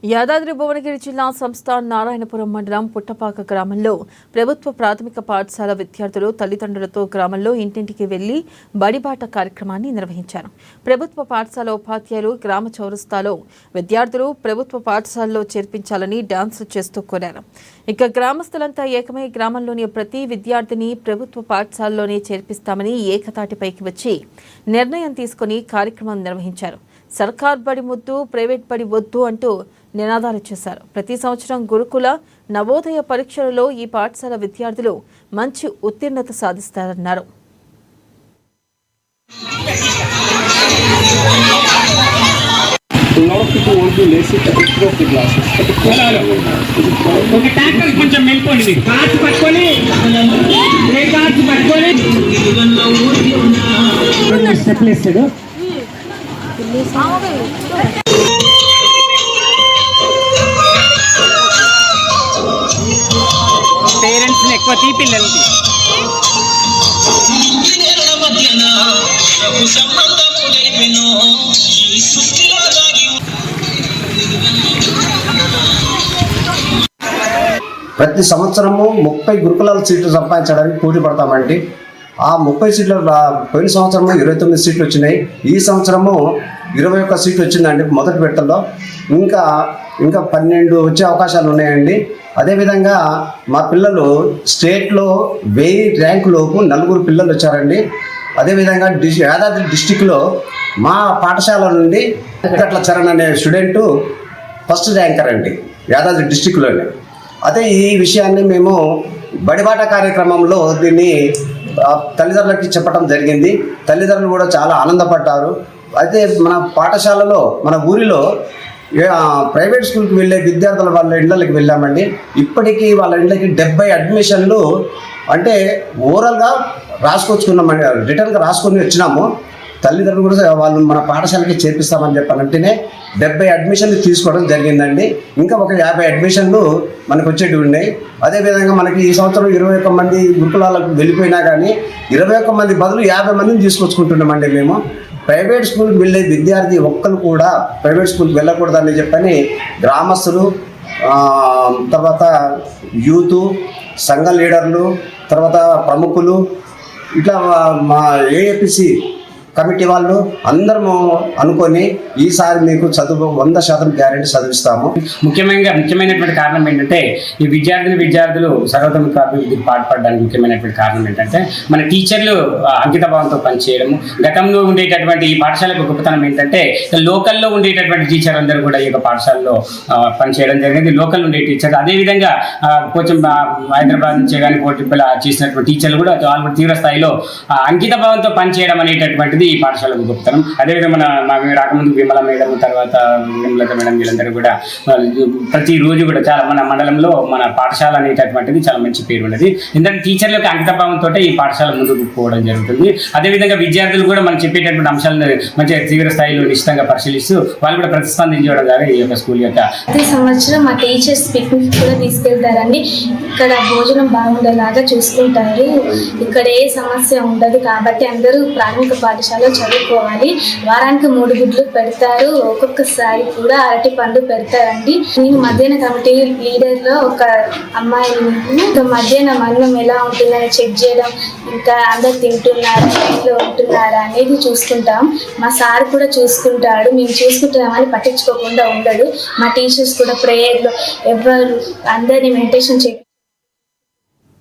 యాదాద్రి భువనగిరి జిల్లా సంస్థ నారాయణపురం మండలం పుట్టపాక గ్రామంలో ప్రభుత్వ ప్రాథమిక పాఠశాల విద్యార్థులు తల్లిదండ్రులతో గ్రామంలో ఇంటింటికి వెళ్లి బడిబాట కార్యక్రమాన్ని నిర్వహించారు. ప్రభుత్వ పాఠశాల ఉపాధ్యాయులు గ్రామ చౌరస్తాలో విద్యార్థులు ప్రభుత్వ పాఠశాలలో చేర్పించాలని డాన్స్ చేస్తూ కోరారు. ఇక గ్రామస్తులంతా ఏకమై గ్రామంలోని ప్రతి విద్యార్థిని ప్రభుత్వ పాఠశాలలోనే చేర్పిస్తామని ఏకతాటిపైకి వచ్చి నిర్ణయం తీసుకుని కార్యక్రమం నిర్వహించారు. సర్కార్ బడి ముద్దు, ప్రైవేట్ బడి వద్దు అంటూ నినాదాలు చేశారు. ప్రతి సంవత్సరం గురుకుల నవోదయ పరీక్షలలో ఈ పాఠశాల విద్యార్థులు మంచి ఉత్తీర్ణత సాధిస్తారన్నారు. పేరెంట్స్ ఎక్కువ పిల్లలకి ప్రతి సంవత్సరము 30 గురుకులాల సీట్లు సంపాదించడానికి పోటీ పడతామండి. ఆ 30 సీట్లు పోయిన సంవత్సరము 29 సీట్లు వచ్చినాయి. ఈ సంవత్సరము 21 సీట్లు వచ్చిందండి మొదటి విడతలో. ఇంకా 12 వచ్చే అవకాశాలు ఉన్నాయండి. అదేవిధంగా మా పిల్లలు స్టేట్లో 1000 ర్యాంకులోపు 4 పిల్లలు వచ్చారండి. అదేవిధంగా యాదాద్రి డిస్టిక్లో మా పాఠశాల నుండి వెంకట్ల చరణ్ అనే స్టూడెంటు ఫస్ట్ ర్యాంకర్ అండి యాదాద్రి డిస్టిక్లోనే. అదే ఈ విషయాన్ని మేము బడిబాట కార్యక్రమంలో దీన్ని తల్లిదండ్రులకి చెప్పడం జరిగింది. తల్లిదండ్రులు కూడా చాలా ఆనందపడ్డారు. అయితే మన పాఠశాలలో మన ఊరిలో ప్రైవేట్ స్కూల్కి వెళ్ళే విద్యార్థుల వాళ్ళ ఇళ్ళకి వెళ్ళామండి. ఇప్పటికీ వాళ్ళ ఇళ్ళకి 70 అడ్మిషన్లు అంటే ఓరల్గా రాసుకొచ్చుకున్నామండి, రిటర్న్గా రాసుకొని వచ్చినాము. తల్లిదండ్రులు కూడా వాళ్ళు మన పాఠశాలకి చేర్పిస్తామని చెప్పాలంటేనే 70 అడ్మిషన్లు తీసుకోవడం జరిగిందండి. ఇంకా ఒక 50 అడ్మిషన్లు మనకు వచ్చేటివి ఉన్నాయి. అదేవిధంగా మనకి ఈ సంవత్సరం 21 మంది గురుకులాలకు వెళ్ళిపోయినా కానీ 21 మంది బదులు 50 మందిని తీసుకొచ్చుకుంటున్నామండి మేము. ప్రైవేట్ స్కూల్కి వెళ్ళే విద్యార్థి ఒక్కరు కూడా ప్రైవేట్ స్కూల్కి వెళ్ళకూడదని చెప్పని గ్రామస్తులు, తర్వాత యూత్, సంఘ లీడర్లు, తర్వాత ప్రముఖులు, ఇట్లా మా ఏఏపీసీ కమిటీ వాళ్ళు అందరము అనుకొని ఈసారి మీకు చదువు 100% గ్యారెంటీ చదివిస్తాము. ముఖ్యమైనటువంటి కారణం ఏంటంటే ఈ విద్యార్థులు సర్వతోముఖ అభివృద్ధికి పాటుపడడానికి ముఖ్యమైనటువంటి కారణం ఏంటంటే మన టీచర్లు అంకిత భావంతో పనిచేయడము. గతంలో ఉండేటటువంటి ఈ పాఠశాలకు గొప్పతనం ఏంటంటే లోకల్లో ఉండేటటువంటి టీచర్ అందరూ కూడా ఈ యొక్క పాఠశాలలో పనిచేయడం జరిగింది. లోకల్ ఉండే టీచర్, అదేవిధంగా కొంచెం హైదరాబాద్ నుంచే కానీ పోటీపల్ల చేసినటువంటి టీచర్లు కూడా వాళ్ళు తీవ్ర స్థాయిలో అంకిత భావంతో పనిచేయడం అనేటటువంటిది ఈ పాఠశాలకు గొప్పతనం. అదేవిధంగా మా రాకముందు విమల మేడం, తర్వాత విమలత మేడం, వీళ్ళందరూ కూడా ప్రతిరోజు కూడా చాలా మన మండలంలో మన పాఠశాల అనేటటువంటిది చాలా మంచి పేరు ఉన్నది. ఎందుకంటే టీచర్ల యొక్క అంకితభావంతో ఈ పాఠశాల ముందుకు పోవడం జరుగుతుంది. అదేవిధంగా విద్యార్థులు కూడా మనం చెప్పేటటువంటి అంశాలను మంచిగా తీవ్ర స్థాయిలో నిశ్చితంగా పరిశీలిస్తూ వాళ్ళు కూడా ప్రతిస్పందించడం ద్వారా ఈ యొక్క స్కూల్ యొక్క ప్రతి సంవత్సరం మా టీచర్స్ పిక్నిక్ కూడా తీసుకెళ్తారండి. ఇక్కడ భోజనం బాగుండేలాగా చూసుకుంటారు. ఇక్కడ ఏ సమస్య ఉండదు కాబట్టి అందరూ ప్రాథమిక పాఠశాల చదువుకోవాలి. వారానికి 3 గుడ్లు పెడతారు. ఒక్కొక్కసారి కూడా అరటి పండు పెడతారండి. నేను మధ్యాహ్న కమిటీ లీడర్లో ఒక అమ్మాయిని మధ్యాహ్నం అన్నం ఎలా ఉంటుందని చెక్ చేయడం, ఇంకా అందరు తింటున్నారా, ఇంట్లో ఉంటున్నారా అనేది చూసుకుంటాం. మా సార్ కూడా చూసుకుంటాడు. మేము చూసుకుంటున్నామని పట్టించుకోకుండా ఉండడు. మా టీచర్స్ కూడా ప్రేయర్లో ఎవరు అందరినీ మెడిటేషన్